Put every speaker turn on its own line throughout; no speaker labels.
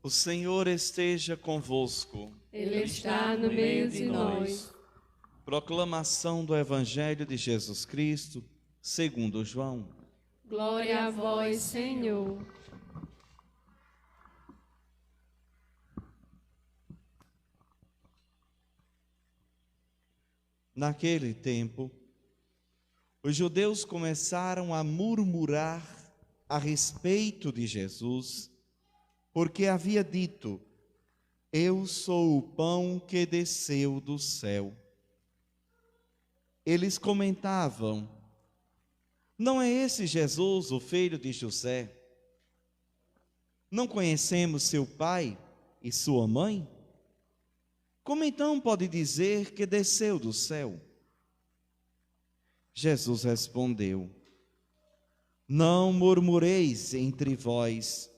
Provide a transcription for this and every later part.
O Senhor esteja convosco.
Ele está no meio de nós.
Proclamação do Evangelho de Jesus Cristo, segundo João.
Glória a vós, Senhor.
Naquele tempo, os judeus começaram a murmurar a respeito de Jesus, porque havia dito: Eu sou o pão que desceu do céu. Eles comentavam: Não é esse Jesus, o filho de José? Não conhecemos seu pai e sua mãe? Como então pode dizer que desceu do céu? Jesus respondeu: Não murmureis entre vós.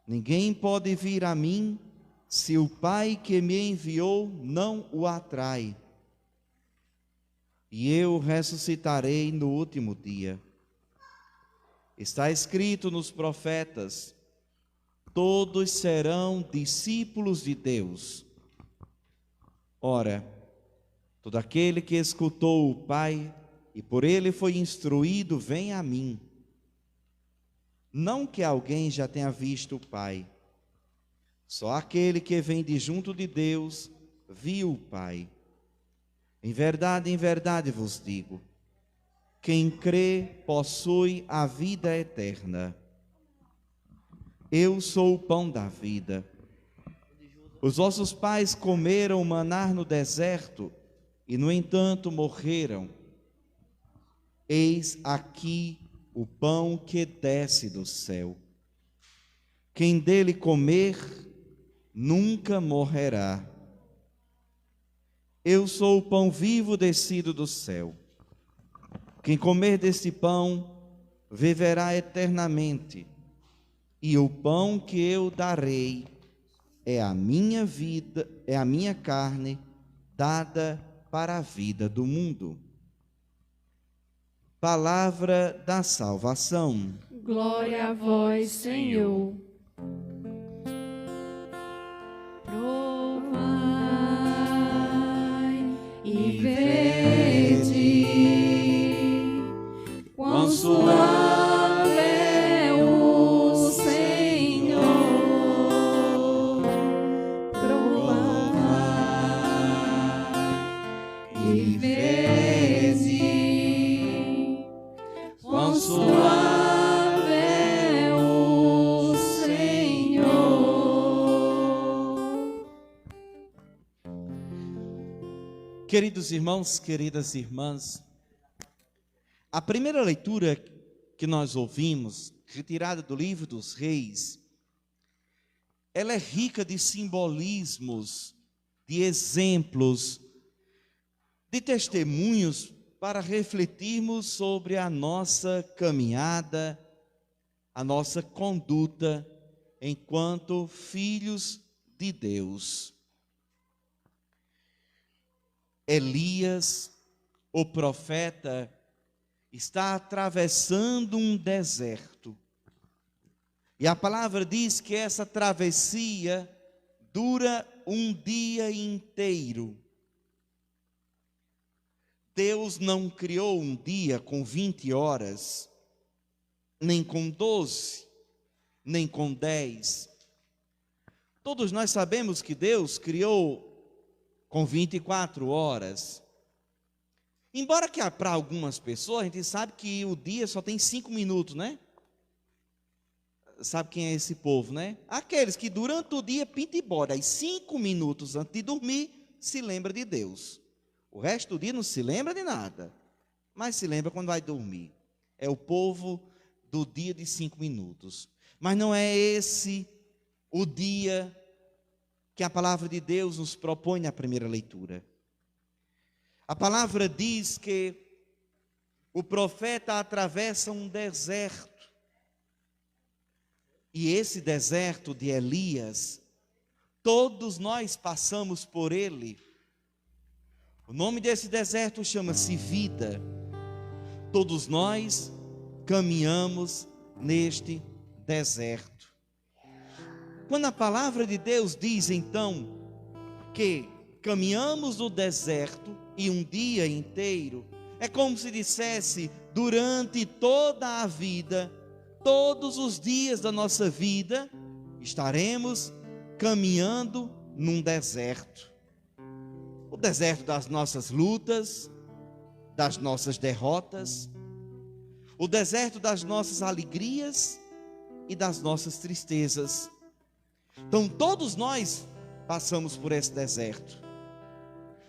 Ninguém pode vir a mim se o Pai que me enviou não o atrai. E eu ressuscitarei no último dia. Está escrito nos profetas: todos serão discípulos de Deus. Ora, todo aquele que escutou o Pai e por ele foi instruído, vem a mim. Não que alguém já tenha visto o Pai. Só aquele que vem de junto de Deus viu o Pai. Em verdade vos digo: quem crê possui a vida eterna. Eu sou o pão da vida. Os vossos pais comeram maná no deserto e, no entanto, morreram. Eis aqui o pão que desce do céu. Quem dele comer nunca morrerá. Eu sou o pão vivo descido do céu. Quem comer deste pão viverá eternamente, e o pão que eu darei é a minha vida, é a minha carne dada para a vida do mundo. Palavra da salvação.
Glória a vós, Senhor. Provai e vede quão suave é o Senhor. Provai e vede quão suave é o Senhor.
Queridos irmãos, queridas irmãs, a primeira leitura que nós ouvimos, retirada do livro dos Reis, ela é rica de simbolismos, de exemplos, de testemunhos para refletirmos sobre a nossa caminhada, a nossa conduta enquanto filhos de Deus. Elias, o profeta, está atravessando um deserto. E a palavra diz que essa travessia dura um dia inteiro. Deus não criou um dia com 20 horas, nem com 12, nem com 10. Todos nós sabemos que Deus criou com 24 horas. Embora que para algumas pessoas, a gente sabe que o dia só tem 5 minutos, né? Sabe quem é esse povo, né? Aqueles que durante o dia pintam e bordam, aí 5 minutos antes de dormir, se lembra de Deus. O resto do dia não se lembra de nada, mas se lembra quando vai dormir. É o povo do dia de 5 minutos. Mas não é esse o dia que a palavra de Deus nos propõe na primeira leitura. A palavra diz que o profeta atravessa um deserto. E esse deserto de Elias, todos nós passamos por ele. O nome desse deserto chama-se vida. Todos nós caminhamos neste deserto. Quando a palavra de Deus diz então que caminhamos no deserto e um dia inteiro, é como se dissesse durante toda a vida, todos os dias da nossa vida, estaremos caminhando num deserto. O deserto das nossas lutas, das nossas derrotas, o deserto das nossas alegrias e das nossas tristezas. Então todos nós passamos por esse deserto.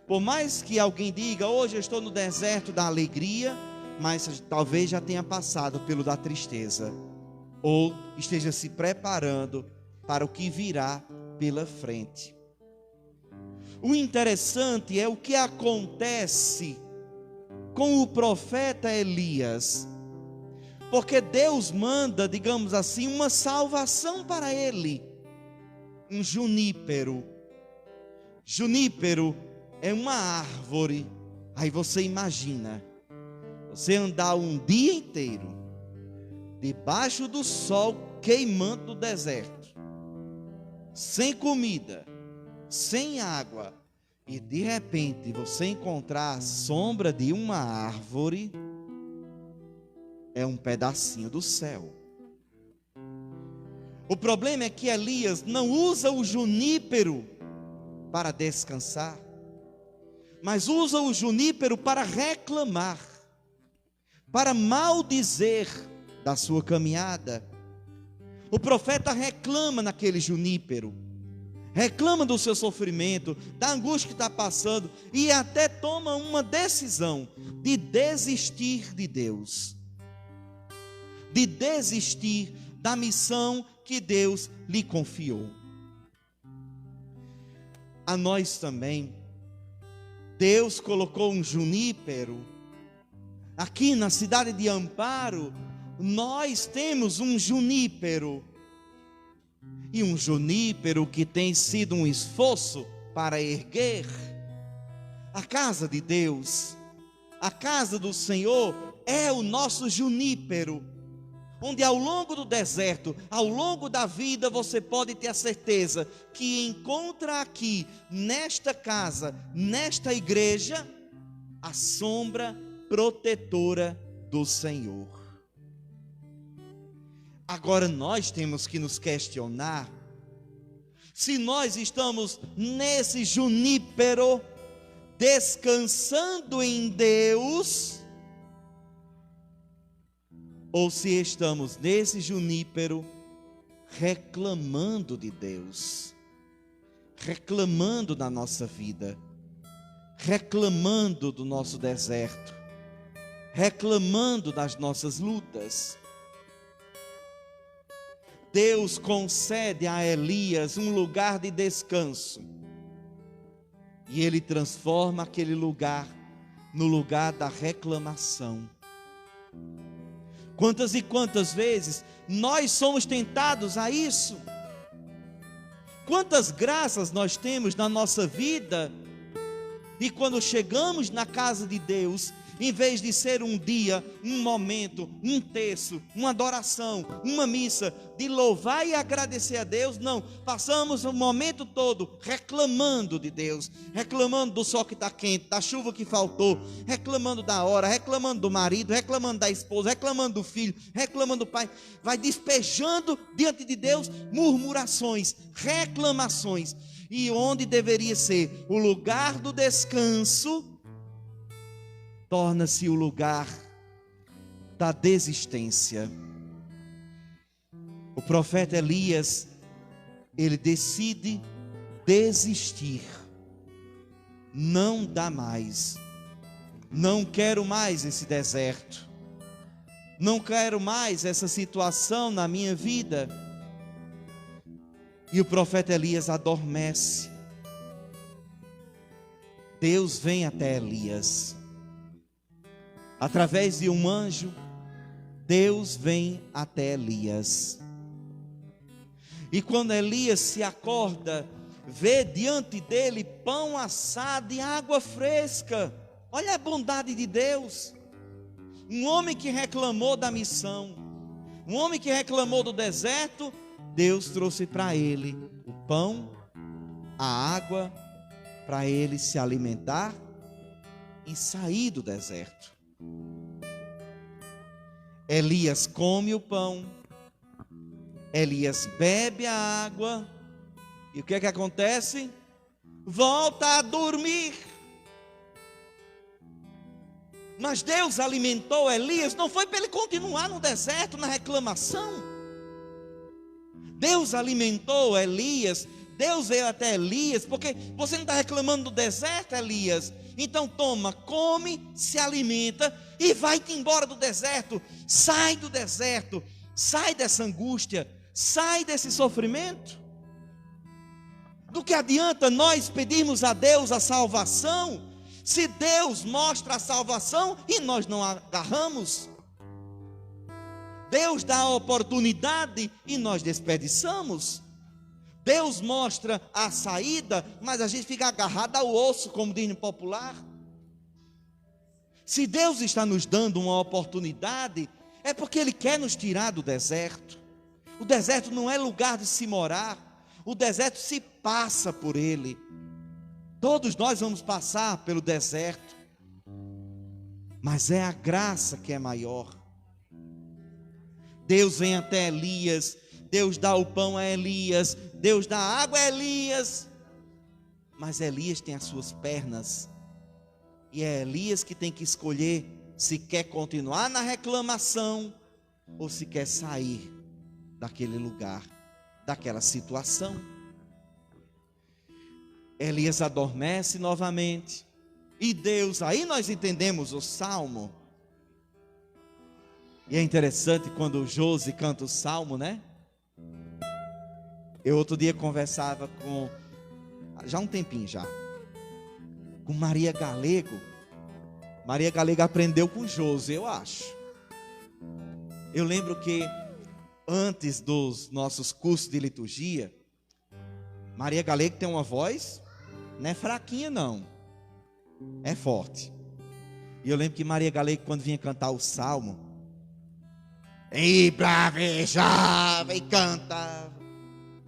Por mais que alguém diga, hoje eu estou no deserto da alegria, mas talvez já tenha passado pelo da tristeza, ou esteja se preparando para o que virá pela frente. O interessante é o que acontece com o profeta Elias, porque Deus manda, digamos assim, uma salvação para ele. Um junípero. Junípero é uma árvore. Aí você imagina, você andar um dia inteiro debaixo do sol queimando no deserto, sem comida, sem água, e de repente você encontrar a sombra de uma árvore, é um pedacinho do céu. O problema é que Elias não usa o junípero para descansar, mas usa o junípero para reclamar, para maldizer da sua caminhada. O profeta reclama naquele junípero, reclama do seu sofrimento, da angústia que está passando, e até toma uma decisão de desistir de Deus, de desistir da missão que Deus lhe confiou. A nós também, Deus colocou um junípero. Aqui na cidade de Amparo, nós temos um junípero. E um junípero que tem sido um esforço para erguer a casa de Deus. A casa do Senhor é o nosso junípero, onde ao longo do deserto, ao longo da vida, você pode ter a certeza que encontra aqui, nesta casa, nesta igreja, a sombra protetora do Senhor. Agora nós temos que nos questionar se nós estamos nesse junípero, descansando em Deus, ou se estamos nesse junípero reclamando de Deus, reclamando da nossa vida, reclamando do nosso deserto, reclamando das nossas lutas. Deus concede a Elias um lugar de descanso, e ele transforma aquele lugar no lugar da reclamação. Quantas e quantas vezes nós somos tentados a isso? Quantas graças nós temos na nossa vida, e quando chegamos na casa de Deus, em vez de ser um dia, um momento, um terço, uma adoração, uma missa, de louvar e agradecer a Deus, não, passamos o momento todo reclamando de Deus, reclamando do sol que está quente, da chuva que faltou, reclamando da hora, reclamando do marido, reclamando da esposa, reclamando do filho, reclamando do pai, vai despejando diante de Deus murmurações, reclamações, e onde deveria ser o lugar do descanso, torna-se o lugar da desistência. O profeta Elias, ele decide desistir. Não dá mais. Não quero mais esse deserto. Não quero mais essa situação na minha vida. E o profeta Elias adormece. Deus vem até Elias. Através de um anjo, Deus vem até Elias. E quando Elias se acorda, vê diante dele pão assado e água fresca. Olha a bondade de Deus. Um homem que reclamou da missão, um homem que reclamou do deserto, Deus trouxe para ele o pão, a água, para ele se alimentar e sair do deserto. Elias come o pão, Elias bebe a água, e o que é que acontece? Volta a dormir. Mas Deus alimentou Elias, não foi para ele continuar no deserto, na reclamação. Deus alimentou Elias, Deus veio até Elias, porque você não está reclamando do deserto, Elias? Então toma, come, se alimenta e vai-te embora do deserto. Sai do deserto, sai dessa angústia, sai desse sofrimento. Do que adianta nós pedirmos a Deus a salvação, se Deus mostra a salvação e nós não agarramos? Deus dá a oportunidade e nós desperdiçamos. Deus mostra a saída, mas a gente fica agarrado ao osso, como diz no popular. Se Deus está nos dando uma oportunidade, é porque Ele quer nos tirar do deserto. O deserto não é lugar de se morar, o deserto se passa por ele. Todos nós vamos passar pelo deserto, mas é a graça que é maior. Deus vem até Elias, Deus dá o pão a Elias, Deus dá a água a Elias, mas Elias tem as suas pernas, e é Elias que tem que escolher se quer continuar na reclamação, ou se quer sair daquele lugar, daquela situação. Elias adormece novamente, e Deus, aí nós entendemos o salmo. E é interessante quando o Josi canta o salmo, né? Eu outro dia conversava com, já há um tempinho já, com Maria Galego. Maria Galego aprendeu com Josi, eu acho. Eu lembro que antes dos nossos cursos de liturgia, Maria Galego tem uma voz, não é fraquinha não, é forte. E eu lembro que Maria Galego, quando vinha cantar o salmo, e bravejava e cantava.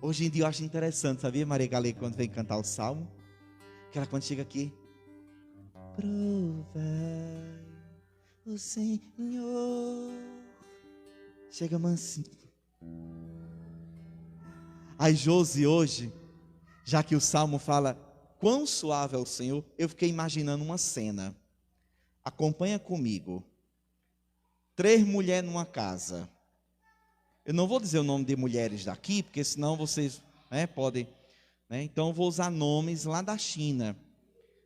Hoje em dia eu acho interessante, sabia, Maria Galego, quando vem cantar o salmo, que ela quando chega aqui, provai o Senhor, chega mansinho. Aí Josi hoje, já que o salmo fala quão suave é o Senhor, eu fiquei imaginando uma cena. Acompanha comigo. 3 mulheres numa casa. Eu não vou dizer o nome de mulheres daqui, porque senão vocês podem. Então eu vou usar nomes lá da China.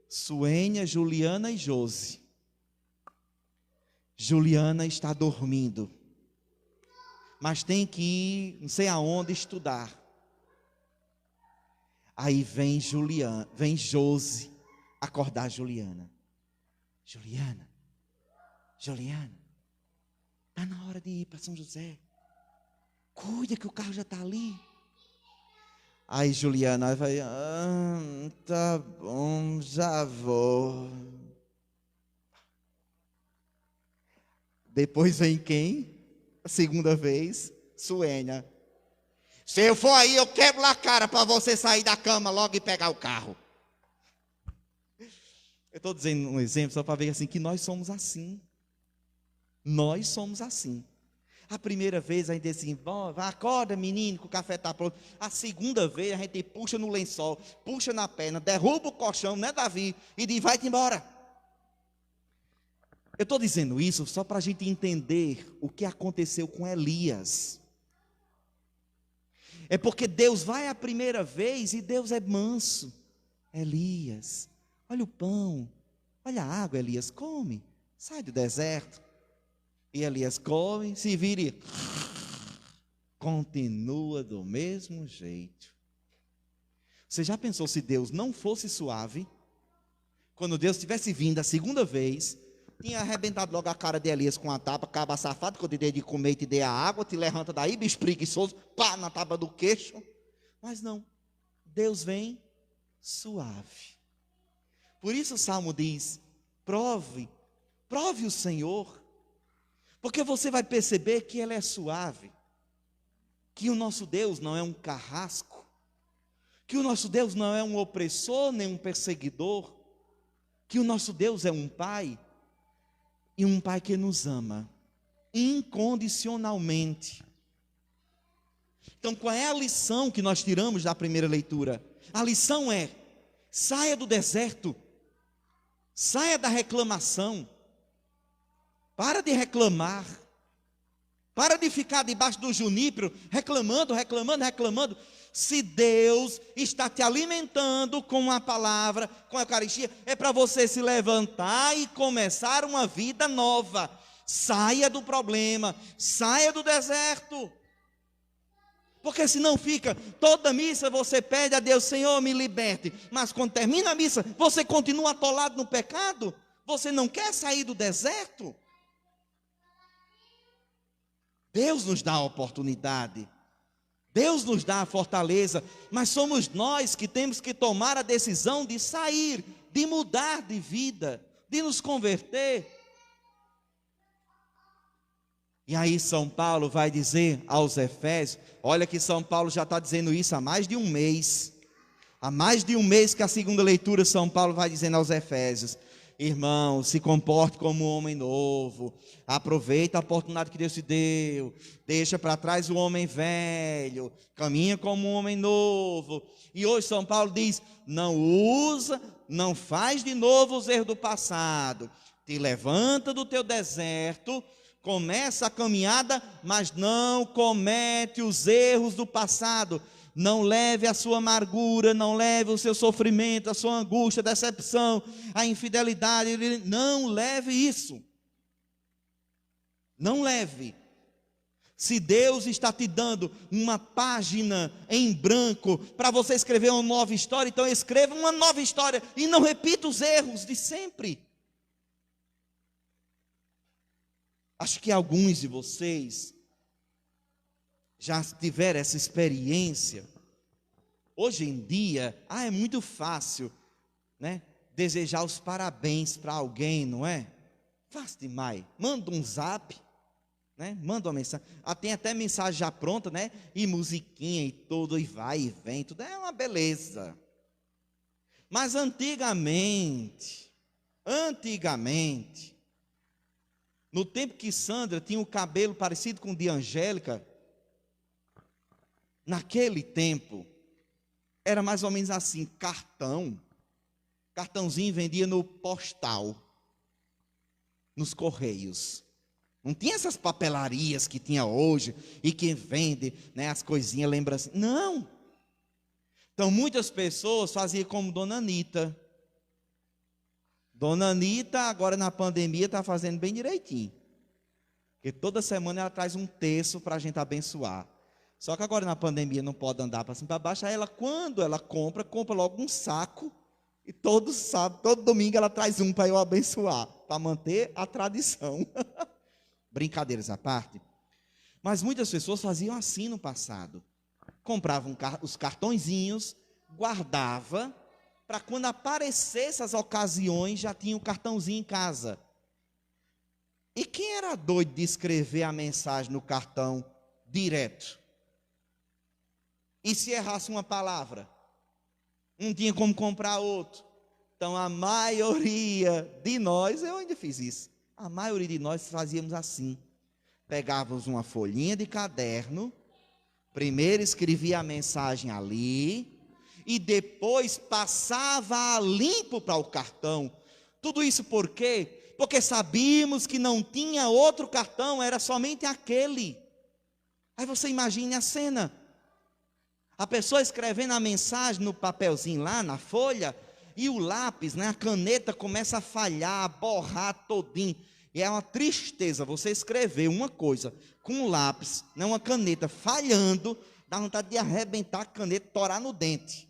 Suênia, Juliana e Josi. Juliana está dormindo, mas tem que ir não sei aonde estudar. Aí vem Josi acordar Juliana. Juliana, está na hora de ir para São José. Cuida que o carro já está ali. Aí Juliana vai, tá bom, já vou. Depois vem quem? A segunda vez, Suênia. Se eu for aí, eu quebro a cara para você sair da cama logo e pegar o carro. Eu estou dizendo um exemplo só para ver assim, que nós somos assim. Nós somos assim. A primeira vez a gente diz assim, acorda menino, que o café está pronto. A segunda vez a gente puxa no lençol, puxa na perna, derruba o colchão, né, Davi? E diz, vai-te embora. Eu estou dizendo isso só para a gente entender o que aconteceu com Elias. É porque Deus vai a primeira vez e Deus é manso. Elias, olha o pão, olha a água, Elias, come, sai do deserto. E Elias come, se vira e continua do mesmo jeito. Você já pensou se Deus não fosse suave? Quando Deus tivesse vindo a segunda vez, tinha arrebentado logo a cara de Elias com a tapa, caba safado, que eu te dei de comer e te dei a água, te levanta daí, bicho preguiçoso, pá, na tapa do queixo. Mas não, Deus vem suave. Por isso o Salmo diz, prove o Senhor, porque você vai perceber que Ele é suave, que o nosso Deus não é um carrasco, que o nosso Deus não é um opressor nem um perseguidor, que o nosso Deus é um Pai, e um Pai que nos ama incondicionalmente. Então, qual é a lição que nós tiramos da primeira leitura? A lição é: saia do deserto, saia da reclamação, para de reclamar, para de ficar debaixo do junípero, reclamando. Se Deus está te alimentando com a palavra, com a Eucaristia, é para você se levantar e começar uma vida nova. Saia do problema, saia do deserto. Porque senão fica, toda missa você pede a Deus: Senhor, me liberte. Mas quando termina a missa, você continua atolado no pecado. Você não quer sair do deserto. Deus nos dá a oportunidade, Deus nos dá a fortaleza, mas somos nós que temos que tomar a decisão de sair, de mudar de vida, de nos converter. E aí São Paulo vai dizer aos Efésios, olha que São Paulo já está dizendo isso há mais de um mês. Há mais de um mês que a segunda leitura São Paulo vai dizendo aos Efésios: irmão, se comporte como um homem novo, aproveita a oportunidade que Deus te deu, deixa para trás o homem velho, caminha como um homem novo. E hoje São Paulo diz: não faz de novo os erros do passado, te levanta do teu deserto, começa a caminhada, mas não comete os erros do passado. Não leve a sua amargura, não leve o seu sofrimento, a sua angústia, a decepção, a infidelidade. Não leve isso. Não leve. Se Deus está te dando uma página em branco para você escrever uma nova história, então escreva uma nova história e não repita os erros de sempre. Acho que alguns de vocês já tiveram essa experiência. Hoje em dia, é muito fácil, né, desejar os parabéns para alguém, não é? Fácil demais. Manda um zap, né? Manda uma mensagem. Tem até mensagem já pronta, né? E musiquinha e tudo, e vai e vem, tudo é uma beleza. Mas antigamente, no tempo que Sandra tinha o cabelo parecido com o de Angélica, naquele tempo, era mais ou menos assim: cartãozinho vendia no postal, nos correios. Não tinha essas papelarias que tinha hoje, e quem vende, né, as coisinhas, lembra assim. Não. Então muitas pessoas faziam como Dona Anita. Dona Anita, agora na pandemia, está fazendo bem direitinho. Porque toda semana ela traz um terço para a gente abençoar. Só que agora na pandemia não pode andar para cima e para baixo. Aí ela, quando ela compra logo um saco. E todo sábado, todo domingo ela traz um para eu abençoar. Para manter a tradição. Brincadeiras à parte. Mas muitas pessoas faziam assim no passado. Compravam os cartõezinhos, guardava, para quando aparecesse as ocasiões, já tinha o cartãozinho em casa. E quem era doido de escrever a mensagem no cartão direto? E se errasse uma palavra? Não tinha como comprar outro. Então a maioria de nós, eu ainda fiz isso, a maioria de nós fazíamos assim. Pegávamos uma folhinha de caderno, primeiro escrevia a mensagem ali, e depois passava a limpo para o cartão. Tudo isso por quê? Porque sabíamos que não tinha outro cartão, era somente aquele. Aí você imagine a cena. A pessoa escrevendo a mensagem no papelzinho lá, na folha, e o lápis, né, a caneta começa a falhar, a borrar todinho. E é uma tristeza você escrever uma coisa com um lápis, né, uma caneta falhando, dá vontade de arrebentar a caneta, torar no dente.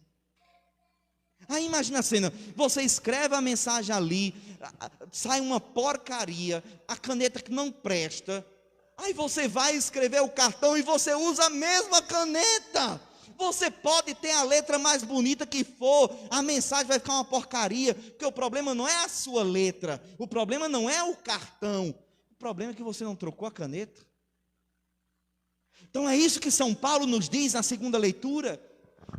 Aí imagina a cena, você escreve a mensagem ali, sai uma porcaria, a caneta que não presta, aí você vai escrever o cartão e você usa a mesma caneta. Você pode ter a letra mais bonita que for, a mensagem vai ficar uma porcaria, porque o problema não é a sua letra, o problema não é o cartão, o problema é que você não trocou a caneta. Então é isso que São Paulo nos diz na segunda leitura.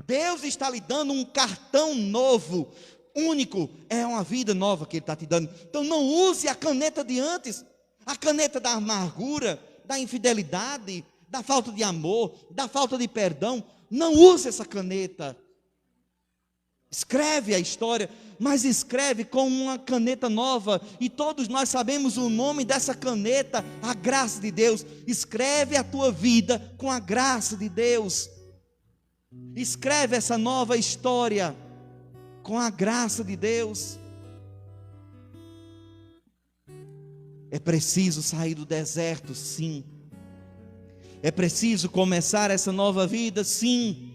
Deus está lhe dando um cartão novo, único, é uma vida nova que Ele está te dando. Então não use a caneta de antes, a caneta da amargura, da infidelidade, da falta de amor, da falta de perdão. Não use essa caneta. Escreve a história, mas escreve com uma caneta nova, e todos nós sabemos o nome dessa caneta, a graça de Deus. Escreve a tua vida com a graça de Deus. Escreve essa nova história com a graça de Deus. É preciso sair do deserto, sim. É preciso começar essa nova vida, sim.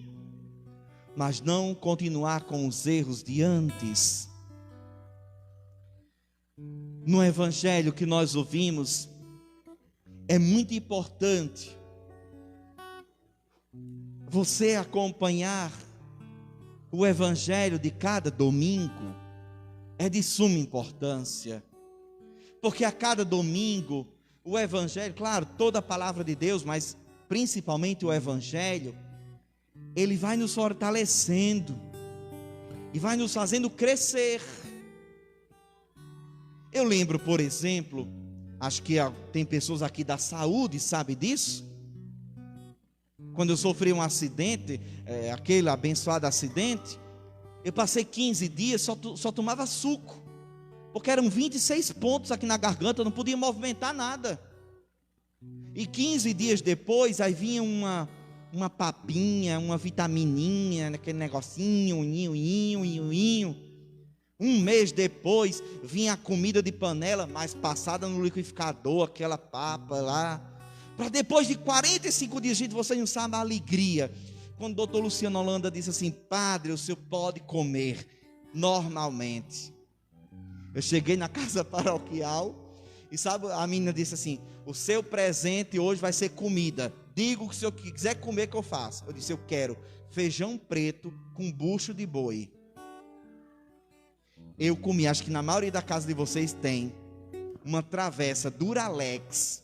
Mas não continuar com os erros de antes. No evangelho que nós ouvimos, é muito importante você acompanhar o evangelho de cada domingo. É de suma importância, porque a cada domingo o evangelho, claro, toda a palavra de Deus, mas principalmente o evangelho, ele vai nos fortalecendo e vai nos fazendo crescer. Eu lembro, por exemplo, acho que tem pessoas aqui da saúde, sabe disso? Quando eu sofri um acidente, aquele abençoado acidente, eu passei 15 dias, só tomava suco, porque eram 26 pontos aqui na garganta, eu não podia movimentar nada. E 15 dias depois, aí vinha uma papinha, uma vitamininha, aquele negocinho, Um mês depois, vinha a comida de panela, mas passada no liquidificador, aquela papa lá. Para depois de 45 dias, gente, vocês não sabem a alegria. Quando o doutor Luciano Holanda disse assim: padre, o senhor pode comer normalmente. Eu cheguei na casa paroquial, e sabe, a menina disse assim: o seu presente hoje vai ser comida. Diga o que o senhor quiser comer que eu faço. Eu disse: eu quero feijão preto com bucho de boi. Eu comi, acho que na maioria da casa de vocês tem uma travessa Duralex.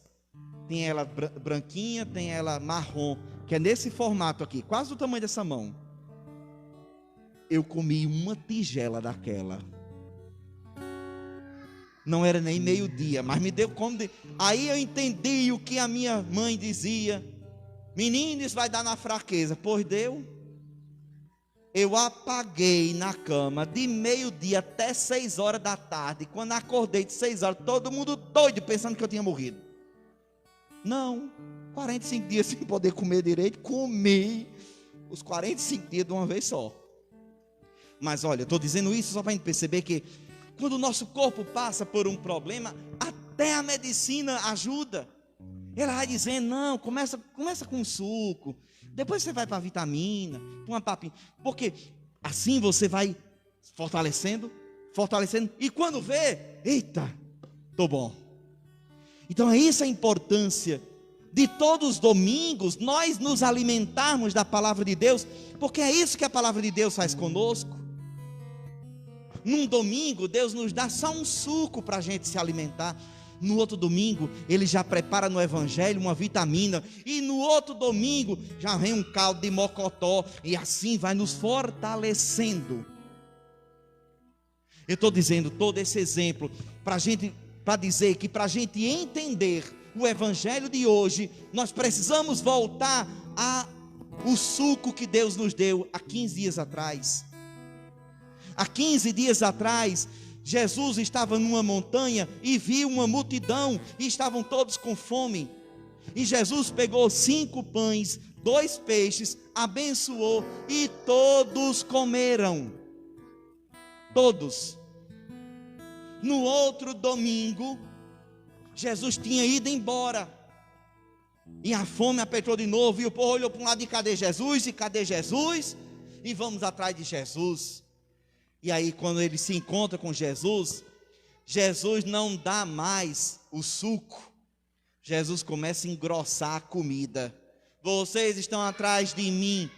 Tem ela branquinha, tem ela marrom, que é nesse formato aqui, quase do tamanho dessa mão. Eu comi uma tigela daquela. Não era nem meio-dia, mas me deu como de... Aí eu entendi o que a minha mãe dizia: menino, isso vai dar na fraqueza. Pois deu. Eu apaguei na cama de meio-dia até 6 horas da tarde. Quando acordei de 6 horas, todo mundo doido, pensando que eu tinha morrido. Não, 45 dias sem poder comer direito, comi os 45 dias de uma vez só. Mas olha, eu estou dizendo isso só para a gente perceber que quando o nosso corpo passa por um problema, até a medicina ajuda. Ela vai dizendo: não, começa com suco, depois você vai para a vitamina, para uma papinha, porque assim você vai fortalecendo, e quando vê, eita, estou bom. Então é isso a importância de todos os domingos nós nos alimentarmos da palavra de Deus, porque é isso que a palavra de Deus faz conosco. Num domingo Deus nos dá só um suco para a gente se alimentar. No outro domingo Ele já prepara no evangelho uma vitamina, e no outro domingo já vem um caldo de mocotó, e assim vai nos fortalecendo. Eu estou dizendo todo esse exemplo para dizer que para a gente entender o evangelho de hoje, nós precisamos voltar ao suco que Deus nos deu há 15 dias atrás. Há 15 dias atrás, Jesus estava numa montanha e viu uma multidão, e estavam todos com fome. E Jesus pegou 5 pães, 2 peixes, abençoou, e todos comeram. Todos. No outro domingo, Jesus tinha ido embora, e a fome apertou de novo, e o povo olhou para um lado: e cadê Jesus? E cadê Jesus? E vamos atrás de Jesus. E aí, quando ele se encontra com Jesus, Jesus não dá mais o suco. Jesus começa a engrossar a comida. Vocês estão atrás de mim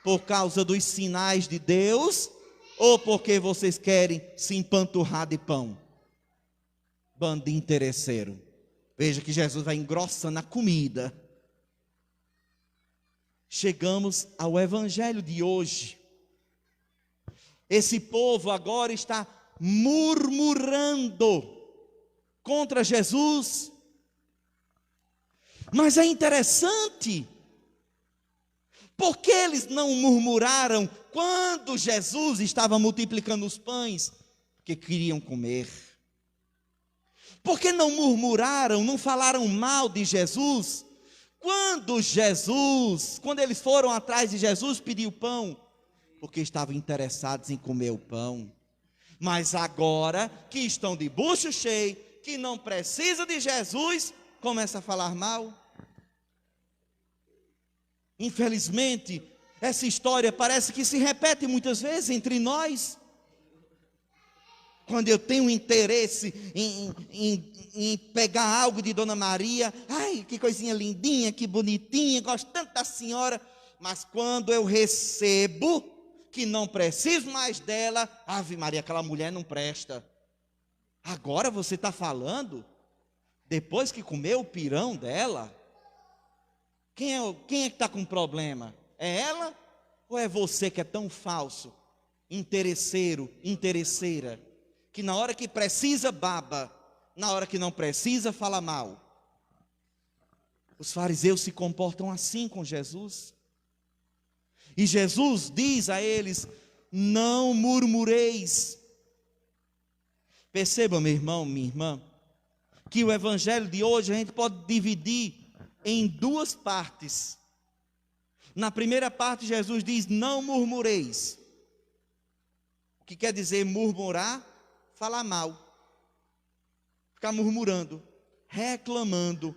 por causa dos sinais de Deus, ou porque vocês querem se empanturrar de pão? Bando de interesseiro. Veja que Jesus vai engrossando a comida. chegamos ao evangelho de hoje. Esse povo agora está murmurando contra Jesus. Mas é interessante, porque eles não murmuraram quando Jesus estava multiplicando os pães, porque queriam comer. Porque não murmuraram, não falaram mal de Jesus, quando eles foram atrás de Jesus pedir o pão, porque estavam interessados em comer o pão. Mas agora que estão de bucho cheio, que não precisa de Jesus, começa a falar mal. Infelizmente, essa história parece que se repete muitas vezes entre nós. Quando eu tenho interesse em pegar algo de Dona Maria, ai, que coisinha lindinha, que bonitinha, gosto tanto da senhora, mas quando eu recebo, que não preciso mais dela, Ave Maria, aquela mulher não presta. Agora você está falando, depois que comeu o pirão dela, quem é que está com problema? É ela ou é você que é tão falso, interesseiro, interesseira, que na hora que precisa baba, na hora que não precisa fala mal? Os fariseus se comportam assim com Jesus. E Jesus diz a eles: não murmureis. Perceba, meu irmão, minha irmã, que o evangelho de hoje a gente pode dividir em duas partes. Na primeira parte, Jesus diz: não murmureis. O que quer dizer murmurar? Falar mal, ficar murmurando, reclamando,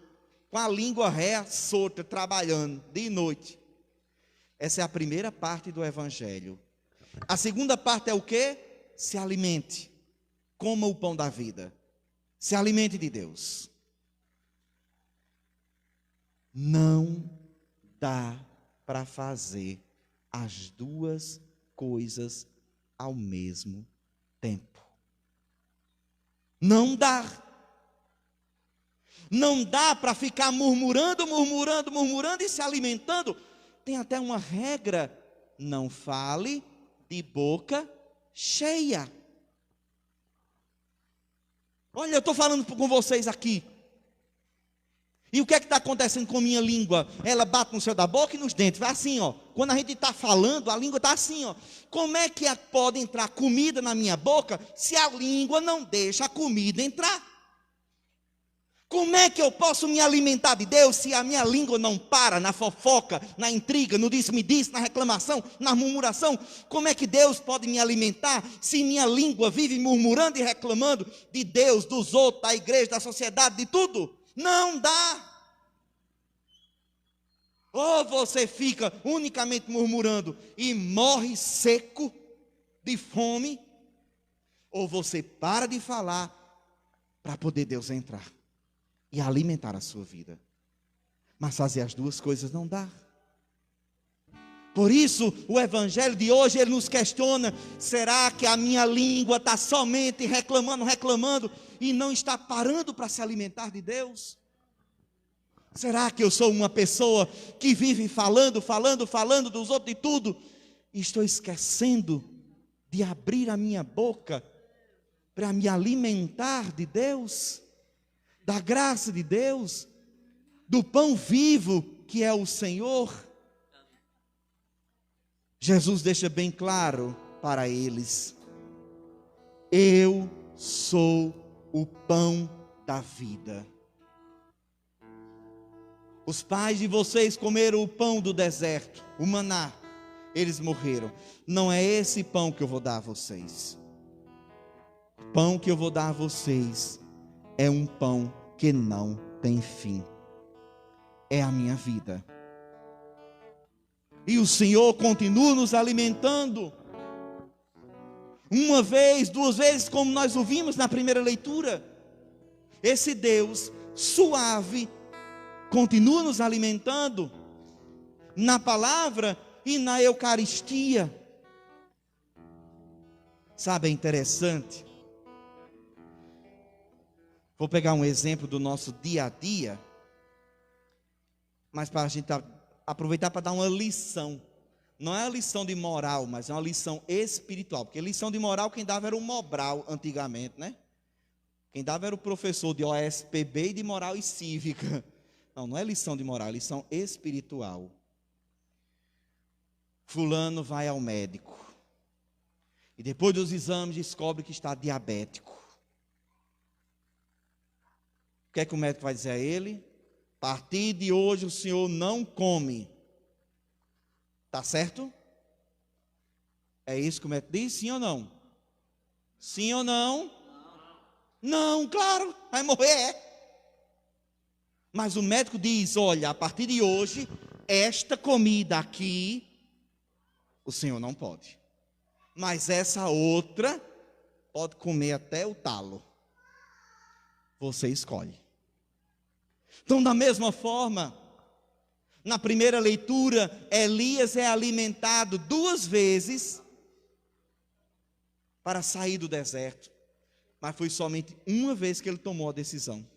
com a língua ré solta, trabalhando dia e noite. Essa é a primeira parte do evangelho. A segunda parte é o quê? Se alimente, coma o pão da vida, se alimente de Deus. Não dá para fazer as duas coisas ao mesmo tempo. Não dá. Não dá para ficar murmurando e se alimentando. Tem até uma regra: não fale de boca cheia. Olha, eu estou falando com vocês aqui. E o que é que está acontecendo com a minha língua? Ela bate no céu da boca e nos dentes. Vai assim, ó. Quando a gente está falando, a língua está assim, ó. Como é que pode entrar comida na minha boca se a língua não deixa a comida entrar? Como é que eu posso me alimentar de Deus se a minha língua não para na fofoca, na intriga, no disse-me-disse, na reclamação, na murmuração? Como é que Deus pode me alimentar se minha língua vive murmurando e reclamando de Deus, dos outros, da igreja, da sociedade, de tudo? Não dá. Ou você fica unicamente murmurando e morre seco de fome, ou você para de falar para poder Deus entrar e alimentar a sua vida. Mas fazer as duas coisas não dá. Por isso, o evangelho de hoje, ele nos questiona: será que a minha língua está somente reclamando, e não está parando para se alimentar de Deus? Será que eu sou uma pessoa que vive falando dos outros e tudo, e estou esquecendo de abrir a minha boca para me alimentar de Deus, da graça de Deus, do pão vivo que é o Senhor? Jesus deixa bem claro para eles: eu sou o pão da vida. Os pais de vocês comeram o pão do deserto, o maná, eles morreram. Não é esse pão que eu vou dar a vocês. O pão que eu vou dar a vocês é um pão que não tem fim. É a minha vida. E o Senhor continua nos alimentando. Uma vez, duas vezes, como nós ouvimos na primeira leitura. Esse Deus suave continua nos alimentando na palavra e na Eucaristia. Sabe, é interessante. Vou pegar um exemplo do nosso dia a dia, mas para a gente aproveitar para dar uma lição. Não é uma lição de moral, mas é uma lição espiritual. Porque lição de moral quem dava era o Mobral antigamente, né? Quem dava era o professor de OSPB e de moral e cívica. Não, não é lição de moral, é lição espiritual. Fulano vai ao médico. E depois dos exames descobre que está diabético. O que é que o médico vai dizer a ele? A partir de hoje o senhor não come. Tá certo? É isso que o médico diz? Sim ou não? Sim ou não? Não, claro, vai morrer. Mas o médico diz, olha, a partir de hoje, esta comida aqui, o senhor não pode. Mas essa outra, pode comer até o talo. Você escolhe. Então, da mesma forma, na primeira leitura, Elias é alimentado 2 vezes para sair do deserto. Mas foi somente uma vez que ele tomou a decisão.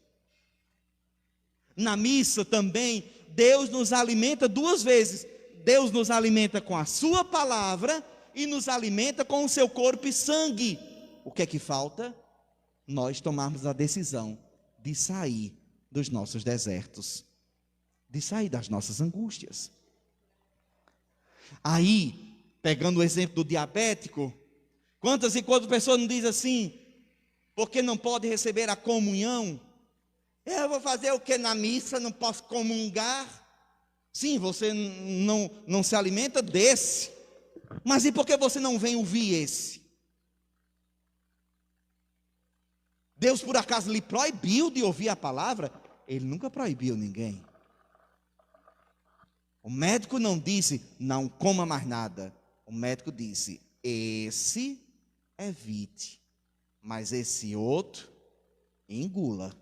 Na missa também, Deus nos alimenta 2 vezes. Deus nos alimenta com a sua palavra e nos alimenta com o seu corpo e sangue. O que é que falta? Nós tomarmos a decisão de sair dos nossos desertos, de sair das nossas angústias. Aí, pegando o exemplo do diabético, quantas e quantas pessoas não dizem assim, porque não pode receber a comunhão? Eu vou fazer o que na missa, não posso comungar? Sim, você não se alimenta desse, mas e por que você não vem ouvir esse? Deus por acaso lhe proibiu de ouvir a palavra? Ele nunca proibiu ninguém. O médico não disse, não coma mais nada. O médico disse, esse evite, mas esse outro, engula.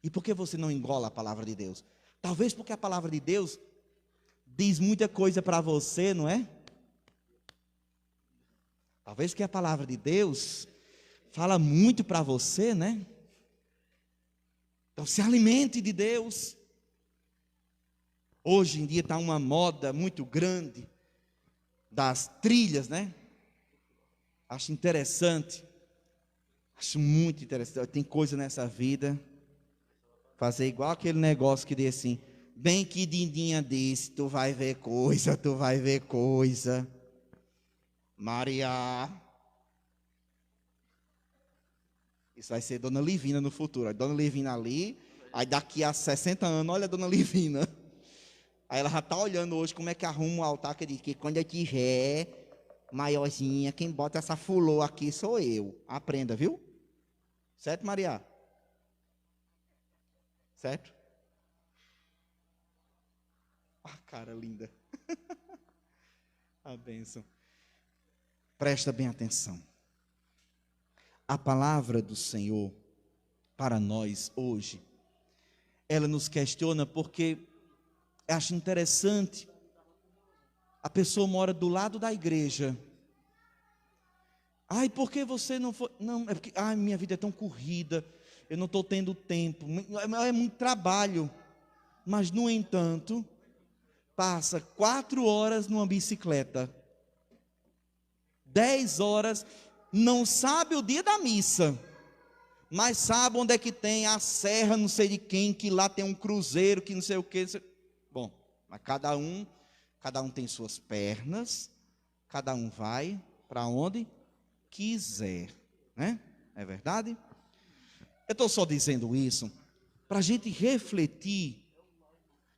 E por que você não engola a palavra de Deus? Talvez porque a palavra de Deus diz muita coisa para você, não é? Talvez que a palavra de Deus fala muito para você, né? Então se alimente de Deus. Hoje em dia está uma moda muito grande das trilhas, né? Acho interessante. Acho muito interessante. Tem coisa nessa vida. Fazer igual aquele negócio que diz assim, bem que Dindinha disse, tu vai ver coisa, tu vai ver coisa. Maria. Isso vai ser Dona Livina no futuro. A Dona Livina ali, aí daqui a 60 anos, olha a Dona Livina. Aí ela já está olhando hoje como é que arruma o altar, que diz que quando eu tiver maiorzinha, quem bota essa fulô aqui sou eu. Aprenda, viu? Certo, Maria? Certo? Ah, cara linda. A bênção. Presta bem atenção. A palavra do Senhor para nós hoje, ela nos questiona porque acho interessante. A pessoa mora do lado da igreja. Ai, por que você não foi? Não, é porque minha vida é tão corrida, eu não estou tendo tempo, é muito trabalho. Mas, no entanto, passa 4 horas numa bicicleta, 10 horas, não sabe o dia da missa, mas sabe onde é que tem a serra, não sei de quem, que lá tem um cruzeiro, que não sei o que. Bom, mas cada um tem suas pernas, cada um vai para onde quiser, né? É verdade? Eu estou só dizendo isso para a gente refletir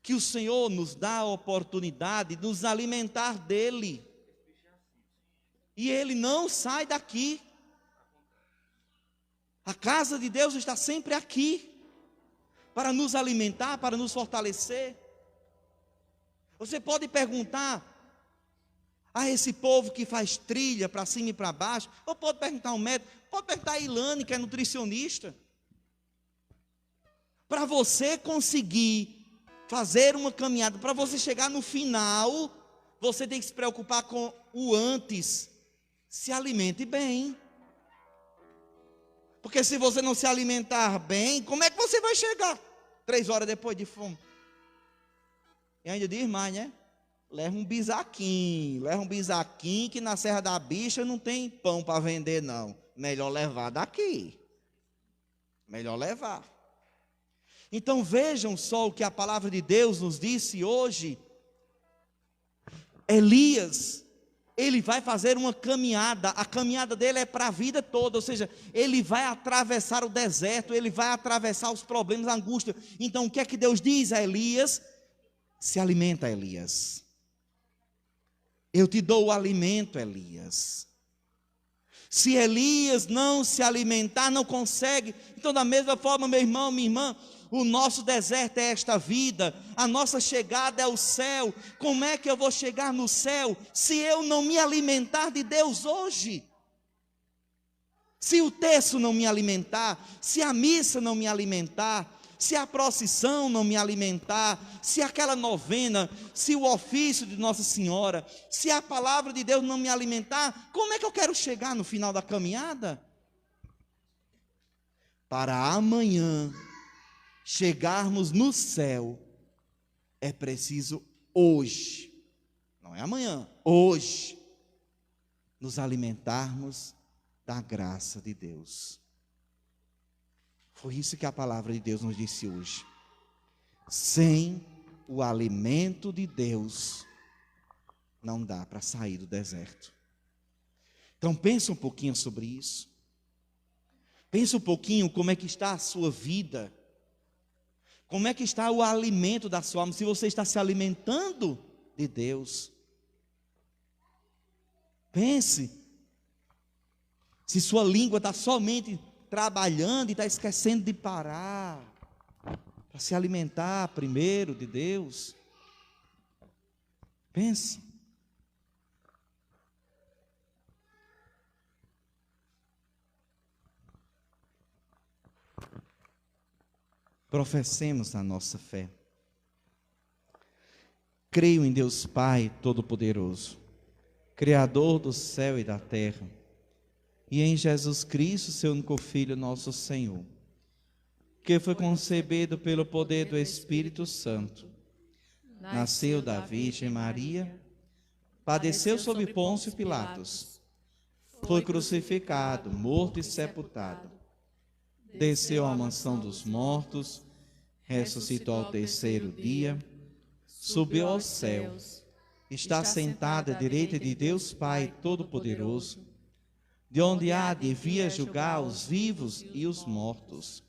que o Senhor nos dá a oportunidade de nos alimentar dEle. E Ele não sai daqui. A casa de Deus está sempre aqui, para nos alimentar, para nos fortalecer. Você pode perguntar a esse povo que faz trilha para cima e para baixo, ou pode perguntar ao médico, pode perguntar a Ilane, que é nutricionista. Para você conseguir fazer uma caminhada, para você chegar no final, você tem que se preocupar com o antes. Se alimente bem. Porque se você não se alimentar bem, como é que você vai chegar 3 horas depois de fome? E ainda diz mais, né? leva um bisaquinho que na Serra da Bicha não tem pão para vender não. Melhor levar daqui. Melhor levar. Então vejam só o que a palavra de Deus nos disse hoje. Elias, ele vai fazer uma caminhada, a caminhada dele é para a vida toda, ou seja, ele vai atravessar o deserto, ele vai atravessar os problemas, a angústia. Então o que é que Deus diz a Elias? Se alimenta, Elias. Eu te dou o alimento, Elias. Se Elias não se alimentar, não consegue. Então da mesma forma, meu irmão, minha irmã, o nosso deserto é esta vida, a nossa chegada é o céu. Como é que eu vou chegar no céu se eu não me alimentar de Deus hoje? Se o terço não me alimentar, se a missa não me alimentar, se a procissão não me alimentar, se aquela novena, se o ofício de Nossa Senhora, se a palavra de Deus não me alimentar, como é que eu quero chegar no final da caminhada? Para amanhã chegarmos no céu, é preciso hoje, não é amanhã, hoje, nos alimentarmos da graça de Deus. Foi isso que a palavra de Deus nos disse hoje. Sem o alimento de Deus, não dá para sair do deserto. Então pensa um pouquinho sobre isso. Pensa um pouquinho como é que está a sua vida. Como é que está o alimento da sua alma? Se você está se alimentando de Deus. Pense. Se sua língua está somente trabalhando e está esquecendo de parar para se alimentar primeiro de Deus. Pense. Professemos a nossa fé. Creio em Deus Pai Todo-Poderoso, Criador do céu e da terra, e em Jesus Cristo, seu único Filho, nosso Senhor, que foi concebido pelo poder do Espírito Santo, nasceu da Virgem Maria, padeceu sob Pôncio Pilatos, foi crucificado, morto e sepultado, desceu à mansão dos mortos, ressuscitou ao terceiro dia, subiu aos céus, está sentado à direita de Deus Pai Todo-Poderoso, de onde há de vir julgar os vivos e os mortos.